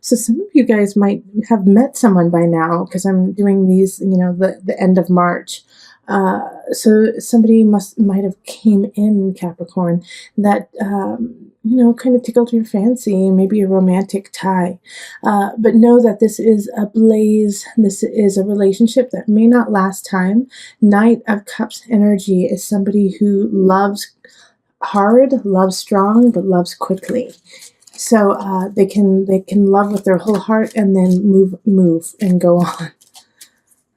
So some of you guys might have met someone by now because I'm doing these, the end of March. So somebody might have came in Capricorn that, kind of tickled your fancy, maybe a romantic tie. But know that this is a blaze. This is a relationship that may not last time. Knight of Cups energy is somebody who loves hard, loves strong, but loves quickly. So they can love with their whole heart and then move and go on.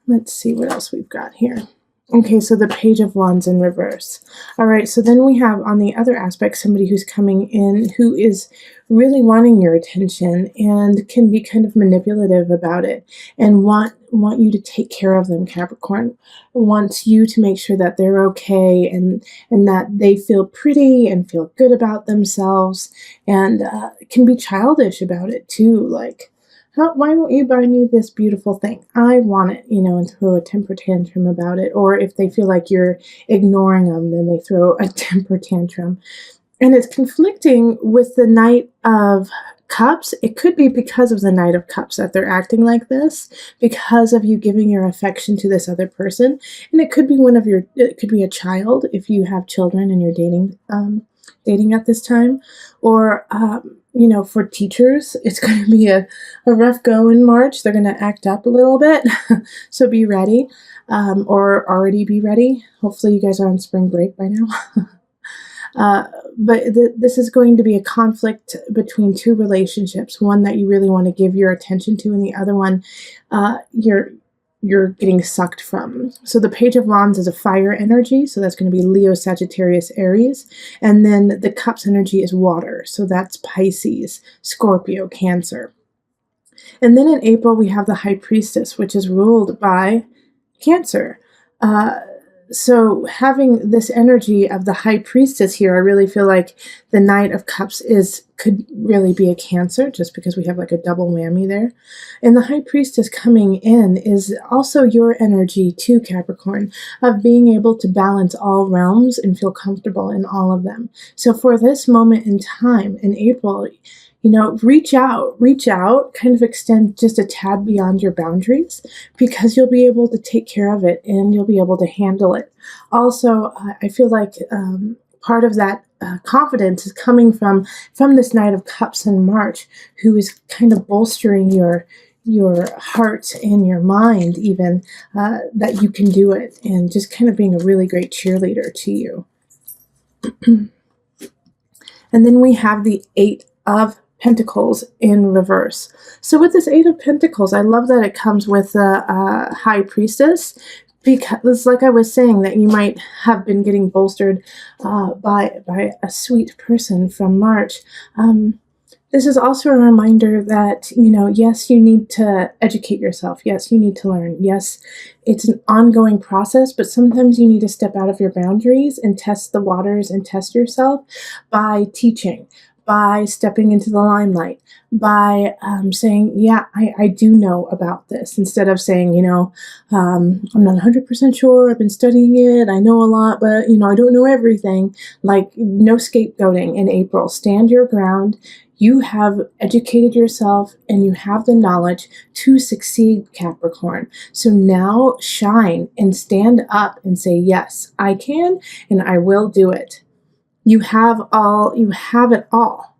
Let's see what else we've got here. Okay, so the Page of Wands in reverse. All right, so then we have on the other aspect somebody who's coming in who is really wanting your attention and can be kind of manipulative about it and want you to take care of them, Capricorn. Wants you to make sure that they're okay and that they feel pretty and feel good about themselves, and can be childish about it too, like, why won't you buy me this beautiful thing? I want it, and throw a temper tantrum about it. Or if they feel like you're ignoring them, then they throw a temper tantrum. And it's conflicting with the Knight of Cups. It could be because of the Knight of Cups that they're acting like this, because of you giving your affection to this other person. And it could be it could be a child if you have children and you're dating at this time, or for teachers, it's going to be a rough go in March. They're going to act up a little bit. So be ready, or already be ready. Hopefully you guys are on spring break by now. But this is going to be a conflict between two relationships. One that you really want to give your attention to, and the other one you're getting sucked from. So the Page of Wands is a fire energy, so that's going to be Leo, Sagittarius, Aries. And then the Cups energy is water, so that's Pisces, Scorpio, Cancer. And then in April, we have the High Priestess, which is ruled by Cancer. So having this energy of the High Priestess here, I really feel like the Knight of Cups could really be a Cancer, just because we have like a double whammy there. And the High Priestess coming in is also your energy too, Capricorn, of being able to balance all realms and feel comfortable in all of them. So for this moment in time in April, reach out, kind of extend just a tad beyond your boundaries, because you'll be able to take care of it and you'll be able to handle it. Also, I feel like part of that confidence is coming from this Knight of Cups in March, who is kind of bolstering your heart and your mind, even that you can do it, and just kind of being a really great cheerleader to you. And then we have the Eight of Pentacles in reverse. So with this Eight of Pentacles, I love that it comes with a High Priestess, because like I was saying, that you might have been getting bolstered by a sweet person from March. This is also a reminder that, yes, you need to educate yourself. Yes, you need to learn. Yes, it's an ongoing process, but sometimes you need to step out of your boundaries and test the waters and test yourself by teaching, by stepping into the limelight, by saying, yeah, I do know about this, instead of saying, I'm not 100% sure, I've been studying it, I know a lot, but, I don't know everything. Like, no scapegoating in April. Stand your ground. You have educated yourself and you have the knowledge to succeed, Capricorn. So now shine and stand up and say, yes, I can and I will do it. You have it all,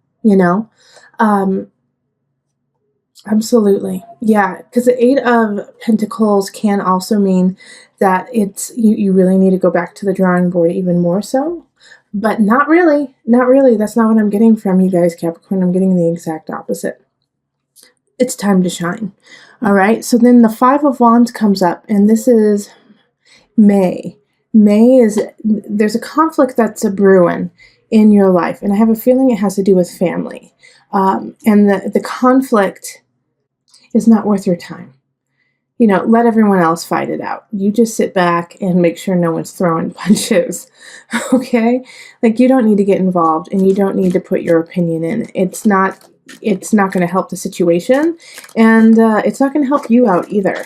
absolutely. Yeah, because the Eight of Pentacles can also mean that it's you really need to go back to the drawing board even more so. But not really. That's not what I'm getting from you guys, Capricorn. I'm getting the exact opposite. It's time to shine. All right. So then the Five of Wands comes up, and this is May. There's a conflict that's a brewing in your life, and I have a feeling it has to do with family. And the conflict is not worth your time. Let everyone else fight it out. You just sit back and make sure no one's throwing punches, okay? Like, you don't need to get involved, and you don't need to put your opinion in. It's not going to help the situation, and it's not going to help you out either.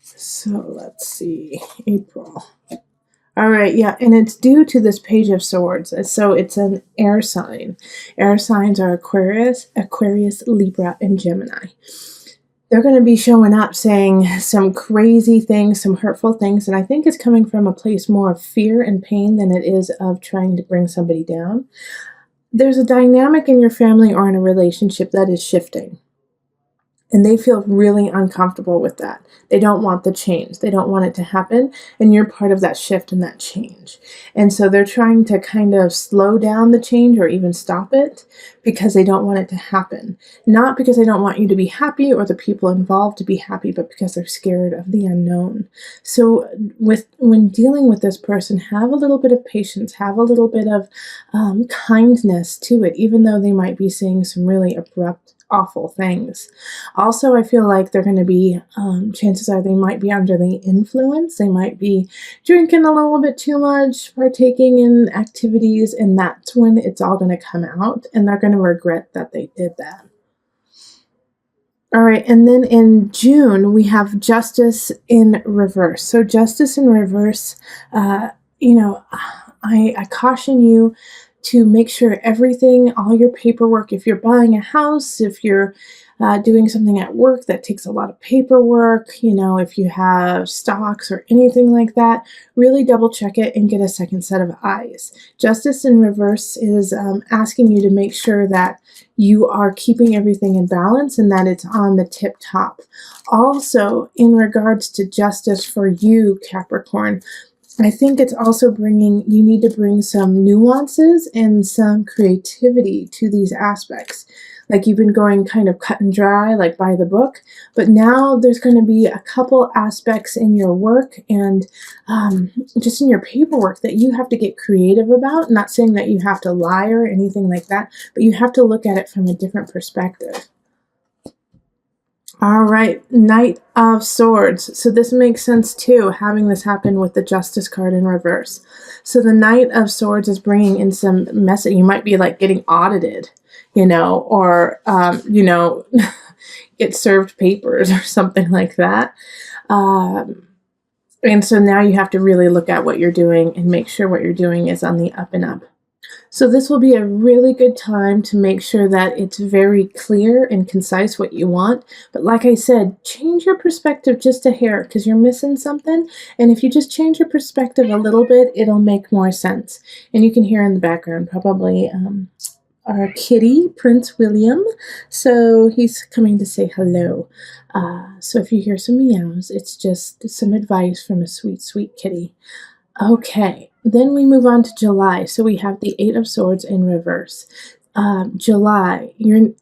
So let's see, April. All right, yeah, and it's due to this Page of Swords. So it's an air sign. Air signs are Aquarius, Libra, and Gemini. They're going to be showing up saying some crazy things, some hurtful things, and I think it's coming from a place more of fear and pain than it is of trying to bring somebody down. There's a dynamic in your family or in a relationship that is shifting. And they feel really uncomfortable with that. They don't want the change. They don't want it to happen. And you're part of that shift and that change. And so they're trying to kind of slow down the change or even stop it because they don't want it to happen. Not because they don't want you to be happy or the people involved to be happy, but because they're scared of the unknown. So when dealing with this person, have a little bit of patience, have a little bit of kindness to it, even though they might be saying some really abrupt, awful things. Also, I feel like they're going to be, chances are they might be under the influence. They might be drinking a little bit too much, partaking in activities, and that's when it's all going to come out, and they're going to regret that they did that. All right, and then in June, we have Justice in reverse. So Justice in reverse, I caution you to make sure everything, all your paperwork, if you're buying a house, if you're doing something at work that takes a lot of paperwork, if you have stocks or anything like that, really double check it and get a second set of eyes. Justice in reverse is asking you to make sure that you are keeping everything in balance and that it's on the tip top. Also, in regards to justice for you, Capricorn, I think it's also you need to bring some nuances and some creativity to these aspects. Like you've been going kind of cut and dry, like by the book, but now there's going to be a couple aspects in your work and just in your paperwork that you have to get creative about. Not saying that you have to lie or anything like that, but you have to look at it from a different perspective. All right, Knight of Swords. So this makes sense too, having this happen with the Justice card in reverse. So the Knight of Swords is bringing in some mess. You might be like getting audited, or, get served papers or something like that. And so now you have to really look at what you're doing and make sure what you're doing is on the up and up. So this will be a really good time to make sure that it's very clear and concise what you want. But like I said, change your perspective just a hair because you're missing something. And if you just change your perspective a little bit, it'll make more sense. And you can hear in the background probably our kitty, Prince William. So he's coming to say hello. So if you hear some meows, it's just some advice from a sweet, sweet kitty. Okay, then we move on to July. So we have the Eight of Swords in reverse. July, you're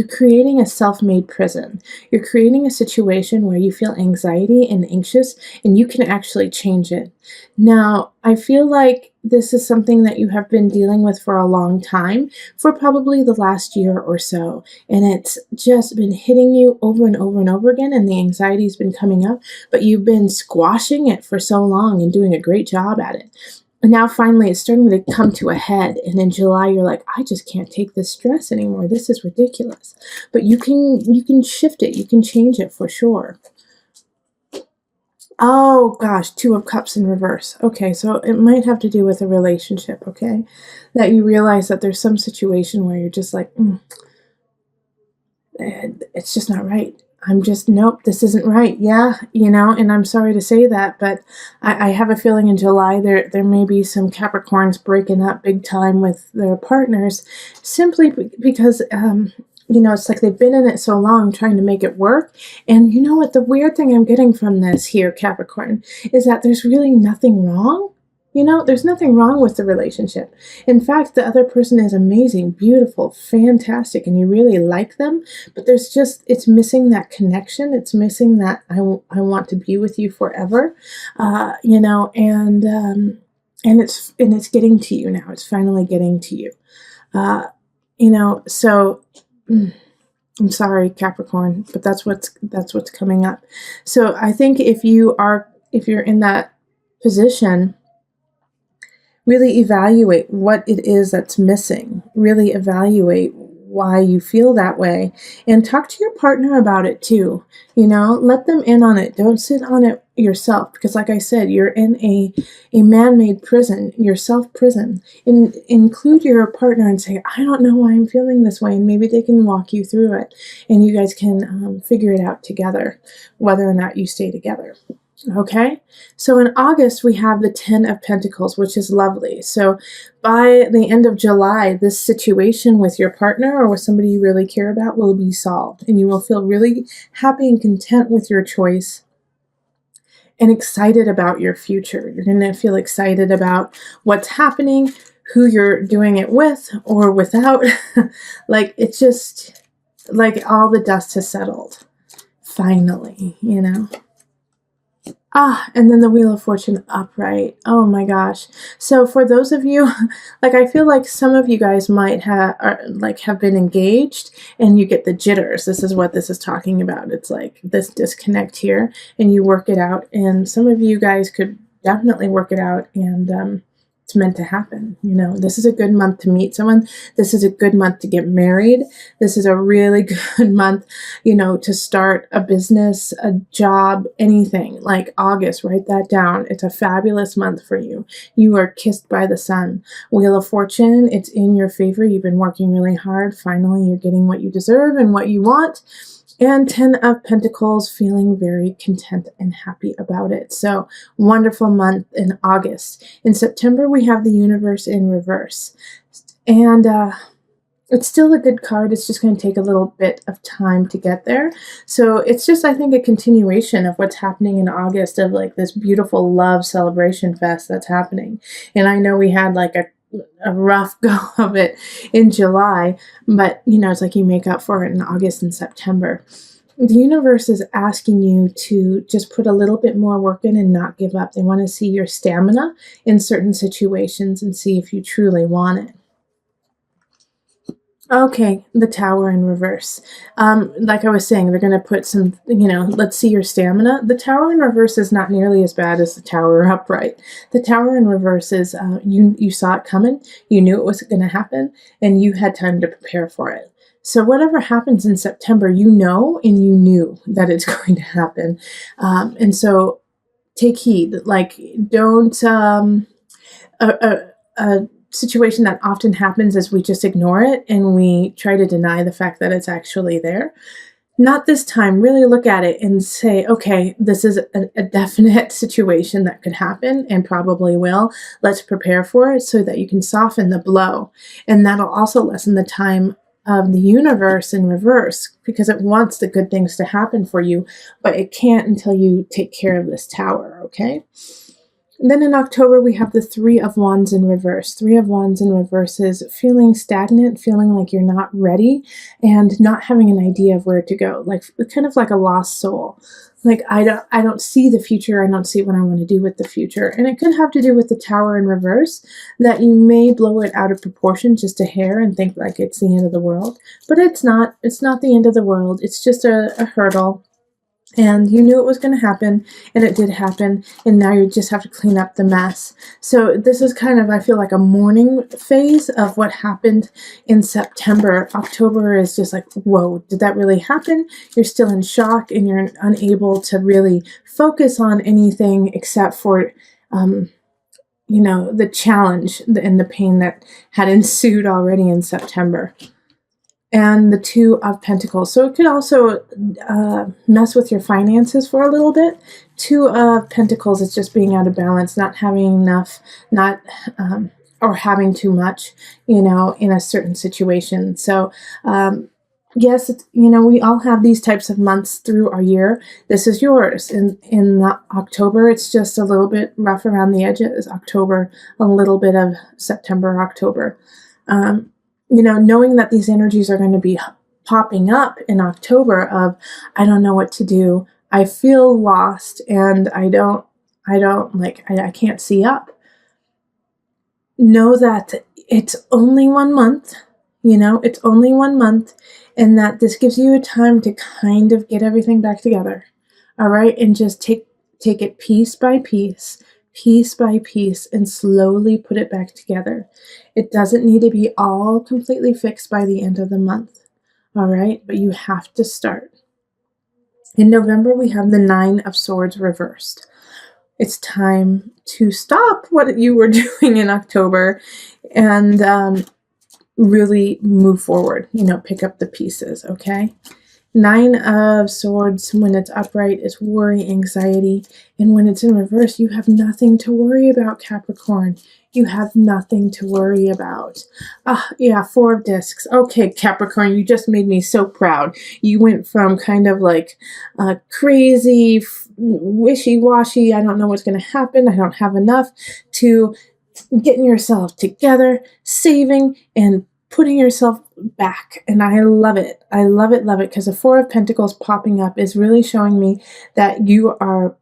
creating a self-made prison. You're creating a situation where you feel anxiety and anxious, and you can actually change it. Now, I feel like this is something that you have been dealing with for a long time, for probably the last year or so, and it's just been hitting you over and over and over again, and the anxiety's been coming up, but you've been squashing it for so long and doing a great job at it. And now finally it's starting to come to a head. And in July, you're like, I just can't take this stress anymore. This is ridiculous. But you can shift it. You can change it for sure. Oh gosh, Two of Cups in reverse. Okay, so it might have to do with a relationship, okay? That you realize that there's some situation where you're just like, it's just not right. Nope, this isn't right. Yeah, and I'm sorry to say that, but I have a feeling in July there may be some Capricorns breaking up big time with their partners simply because, it's like they've been in it so long trying to make it work. And you know what? The weird thing I'm getting from this here, Capricorn, is that there's really nothing wrong. There's nothing wrong with the relationship. In fact, the other person is amazing, beautiful, fantastic, and you really like them, but it's missing that connection. It's missing that I want to be with you forever, and it's getting to you now. It's finally getting to you, so I'm sorry, Capricorn, but that's what's coming up. So I think if you're in that position, really evaluate what it is that's missing. Really evaluate why you feel that way and talk to your partner about it too. Let them in on it. Don't sit on it, yourself, because like I said, you're in a man-made prison, your self prison. Include your partner and say, I don't know why I'm feeling this way, and maybe they can walk you through it, and you guys can figure it out together, whether or not you stay together. Okay, so in August, we have the 10 of Pentacles, which is lovely. So by the end of July, this situation with your partner or with somebody you really care about will be solved, and you will feel really happy and content with your choice and excited about your future. You're going to feel excited about what's happening, who you're doing it with or without. Like, it's just like all the dust has settled. Finally, you know. And then the Wheel of Fortune upright. Oh my gosh. So for those of you, like, I feel like some of you guys might have been engaged and you get the jitters. This is what this is talking about. It's like this disconnect here, and you work it out. And some of you guys could definitely work it out, and it's meant to happen. You know, this is a good month to meet someone. This is a good month to get married. This is a really good month, you know, to start a business, a job, anything. Like August, write that down. It's a fabulous month for you. You are kissed by the sun. Wheel of Fortune, it's in your favor. You've been working really hard. Finally, you're getting what you deserve and what you want. And 10 of Pentacles, feeling very content and happy about it. So wonderful month in August. In September, we have the Universe in reverse. And it's still a good card. It's just going to take a little bit of time to get there. So it's just, I think, a continuation of what's happening in August, of like this beautiful love celebration fest that's happening. And I know we had like a rough go of it in July, but you know, it's like you make up for it in August and September. The universe is asking you to just put a little bit more work in and not give up. They want to see your stamina in certain situations and see if you truly want it. Okay, the Tower in reverse. Like I was saying, they're going to put some, you know, let's see your stamina. The Tower in reverse is not nearly as bad as the Tower upright. The Tower in reverse is you saw it coming, you knew it was going to happen, and you had time to prepare for it. So whatever happens in September, you know, and you knew that it's going to happen. And so take heed. Like, don't... a situation that often happens is we just ignore it and we try to deny the fact that it's actually there. Not this time. Really look at it and say, okay, this is a definite situation that could happen and probably will. Let's prepare for it so that you can soften the blow. And that'll also lessen the time of the universe in reverse, because it wants the good things to happen for you, but it can't until you take care of this tower, okay? Then in October, we have the Three of Wands in reverse. Three of Wands in reverse is feeling stagnant, feeling like you're not ready, and not having an idea of where to go. Like, kind of like a lost soul. Like, I don't see the future. I don't see what I want to do with the future. And it could have to do with the Tower in reverse, that you may blow it out of proportion just a hair and think like it's the end of the world. But it's not. It's not the end of the world. It's just a hurdle. And you knew it was going to happen, and it did happen, and now you just have to clean up the mess. So this is kind of, I feel like, a mourning phase of what happened in September. October is just like, whoa, did that really happen? You're still in shock, and you're unable to really focus on anything except for, you know, the challenge and the pain that had ensued already in September. And the Two of Pentacles. So it could also mess with your finances for a little bit. Two of Pentacles is just being out of balance, not having enough, not or having too much, you know, in a certain situation. So yes, it's, you know, we all have these types of months through our year. This is yours. In October, it's just a little bit rough around the edges. October, a little bit of September, October. You know, knowing that these energies are going to be popping up in October of, I don't know what to do. I feel lost, and I can't see up. Know that it's only 1 month, you know, it's only 1 month, and that this gives you a time to kind of get everything back together. All right. And just take it piece by piece by piece, and slowly put it back together. It doesn't need to be all completely fixed by the end of the month. All right. But you have to start. In November, we have the Nine of Swords reversed. It's time to stop what you were doing in October and really move forward, pick up the pieces, okay? Nine of Swords, when it's upright, is worry, anxiety. And when it's in reverse, you have nothing to worry about, Capricorn. You have nothing to worry about. Yeah, Four of Discs. Okay, Capricorn, you just made me so proud. You went from kind of like crazy, wishy-washy, I don't know what's going to happen, I don't have enough, to getting yourself together, saving, and putting yourself back. And I love it. I love it, because the Four of Pentacles popping up is really showing me that you're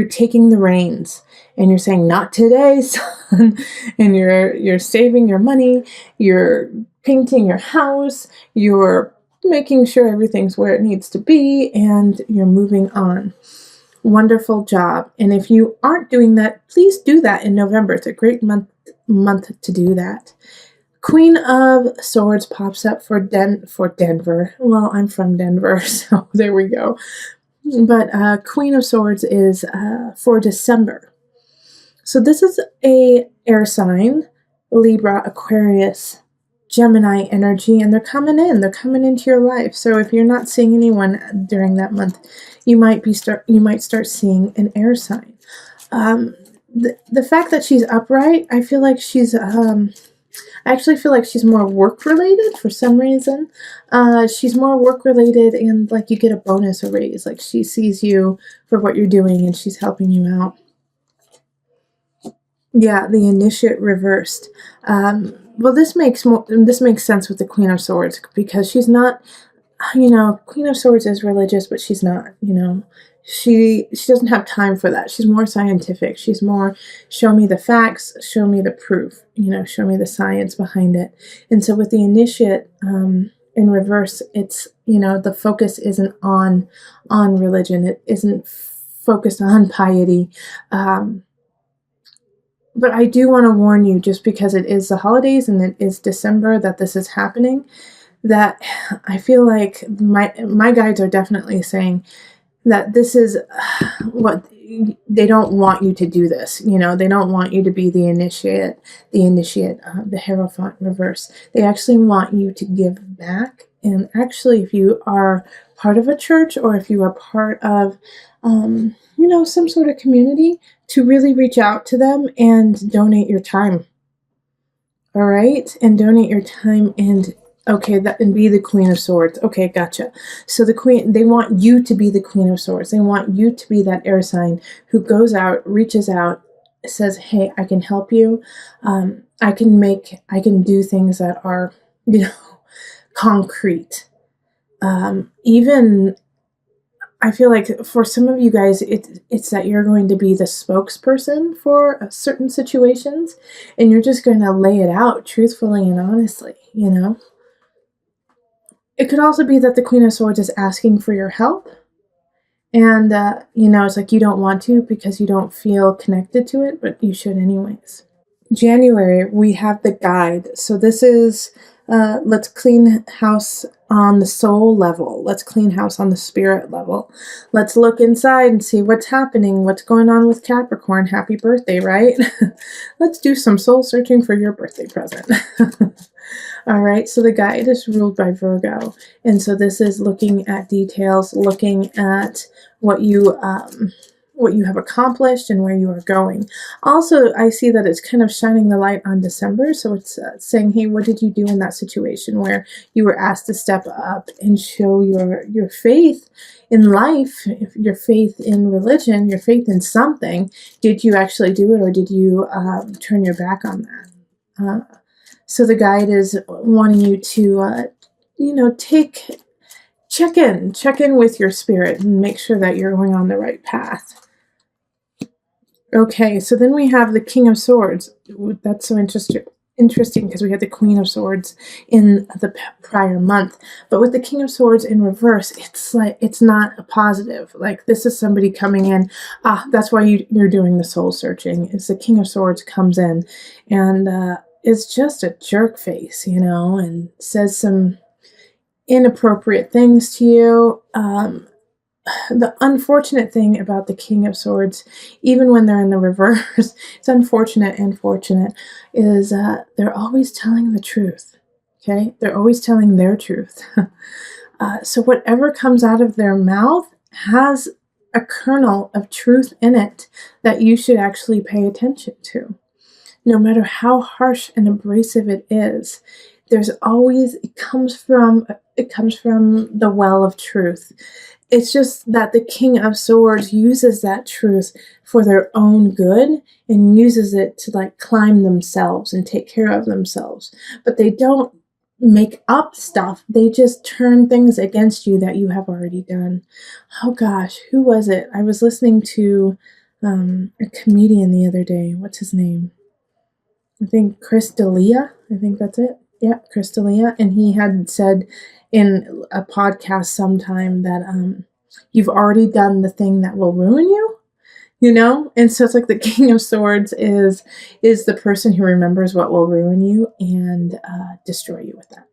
taking the reins and you're saying, not today, son. And you're saving your money, you're painting your house, you're making sure everything's where it needs to be, and you're moving on. Wonderful job. And if you aren't doing that, please do that in November. It's a great month to do that. Queen of Swords pops up for Denver. Well, I'm from Denver, so there we go. But Queen of Swords is for December. So this is a air sign, Libra, Aquarius, Gemini energy, and they're coming in. They're coming into your life. So if you're not seeing anyone during that month, you might start seeing an air sign. The fact that she's upright, I feel like she's I actually feel like she's more work related for some reason. She's more work related, and like you get a bonus, a raise. Like she sees you for what you're doing and she's helping you out. Yeah, the initiate reversed. Well, this makes sense with the Queen of Swords, because she's not, Queen of Swords is religious, but she's not, she doesn't have time for that. She's more scientific. She's more, show me the facts, show me the proof, show me the science behind it. And so with the initiate in reverse, it's, the focus isn't on religion. It isn't focused on piety. But I do want to warn you, just because it is the holidays and it is December that this is happening, that I feel like my guides are definitely saying that this is what they don't want you to do this. They don't want you to be the initiate, the Hierophant reverse. They actually want you to give back. And actually, if you are part of a church, or if you are part of, some sort of community, to really reach out to them and donate your time. All right? And donate your time and and be the Queen of Swords. Okay, gotcha. So they want you to be the Queen of Swords. They want you to be that air sign who goes out, reaches out, says, hey, I can help you. I can do things that are, concrete. Even, I feel like for some of you guys, it's that you're going to be the spokesperson for certain situations, and you're just going to lay it out truthfully and honestly, It could also be that the Queen of Swords is asking for your help, and, it's like you don't want to because you don't feel connected to it, but you should anyways. January, we have the guide. So this is, let's clean house on the soul level. Let's clean house on the spirit level. Let's look inside and see what's happening, what's going on with Capricorn. Happy birthday, right? Let's do some soul searching for your birthday present. All right, so the guide is ruled by Virgo. And so this is looking at details, looking at what you have accomplished and where you are going. Also, I see that it's kind of shining the light on December. So it's saying, hey, what did you do in that situation where you were asked to step up and show your faith in life, your faith in religion, your faith in something? Did you actually do it, or did you turn your back on that? So the guide is wanting you to, check in with your spirit and make sure that you're going on the right path. Okay, so then we have the King of Swords. That's so interesting because we had the Queen of Swords in the prior month. But with the King of Swords in reverse, it's like it's not a positive. Like this is somebody coming in. That's why you're doing the soul searching. Is the King of Swords comes in and is just a jerk face, and says some inappropriate things to you. the unfortunate thing about the King of Swords, even when they're in the reverse, it's unfortunate and fortunate, is they're always telling the truth. Okay? They're always telling their truth. So whatever comes out of their mouth has a kernel of truth in it that you should actually pay attention to. No matter how harsh and abrasive it is, there's always, it comes from the well of truth. It's just that the King of Swords uses that truth for their own good and uses it to like climb themselves and take care of themselves. But they don't make up stuff. They just turn things against you that you have already done. Oh gosh, who was it? I was listening to a comedian the other day. What's his name? I think Chris D'Elia. I think that's it. Yeah, Chris D'Elia. And he had said in a podcast sometime that you've already done the thing that will ruin you, you know? And so it's like the King of Swords is the person who remembers what will ruin you and destroy you with that.